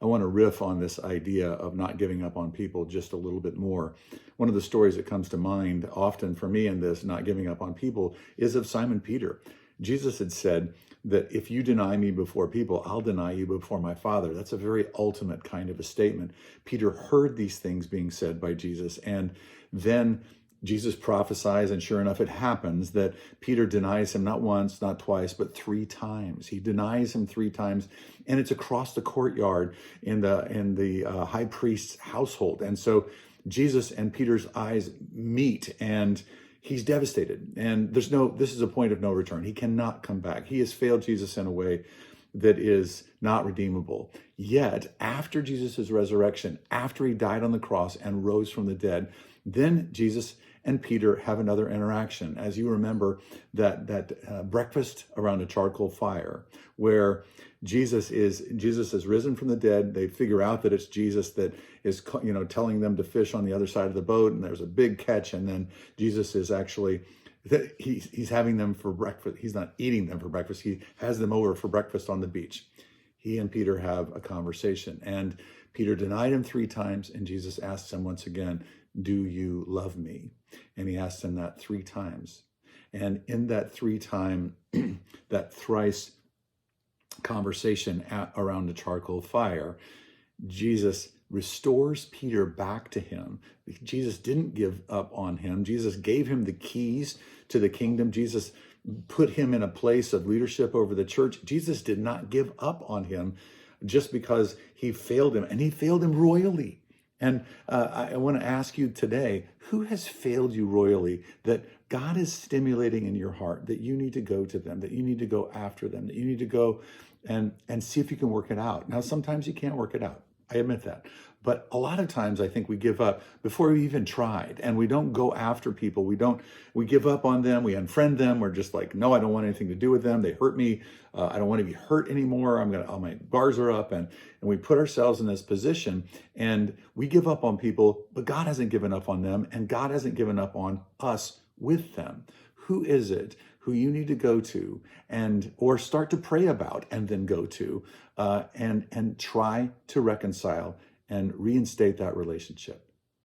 I want to riff on this idea of not giving up on people just a little bit more. One of the stories that comes to mind often for me in this not giving up on people is of Simon Peter. Jesus had said that if you deny me before people, I'll deny you before my Father. That's a very ultimate kind of a statement. Peter heard these things being said by Jesus, and then Jesus prophesies, and sure enough, it happens that Peter denies him not once, not twice, but 3 times. He denies him 3 times, and it's across the courtyard in the high priest's household. And so Jesus and Peter's eyes meet, and he's devastated. And this is a point of no return. He cannot come back. He has failed Jesus in a way that is not redeemable. Yet, after Jesus' resurrection, after he died on the cross and rose from the dead, then Jesus and Peter have another interaction. As you remember, that breakfast around a charcoal fire, where Jesus has risen from the dead. They figure out that it's Jesus that is, telling them to fish on the other side of the boat, and there's a big catch. And then Jesus is actually, he's having them for breakfast. He's not eating them for breakfast. He has them over for breakfast on the beach. He and Peter have a conversation, and Peter denied him 3 times, and Jesus asks him once again, do you love me? And he asks him that 3 times. And in that 3-time, that thrice conversation around the charcoal fire, Jesus restores Peter back to him. Jesus didn't give up on him. Jesus gave him the keys to the kingdom. Jesus put him in a place of leadership over the church. Jesus did not give up on him just because he failed him, and he failed him royally. And I want to ask you today, who has failed you royally that God is stimulating in your heart that you need to go to them, that you need to go after them, that you need to go and see if you can work it out? Now, sometimes you can't work it out. I admit that. But a lot of times I think we give up before we even tried, and we don't go after people. We give up on them. We unfriend them. We're just like, no, I don't want anything to do with them. They hurt me. I don't want to be hurt anymore. All my bars are up. And we put ourselves in this position, and we give up on people, but God hasn't given up on them, and God hasn't given up on us with them. Who is it who you need to go to or start to pray about and then go to and try to reconcile and reinstate that relationship?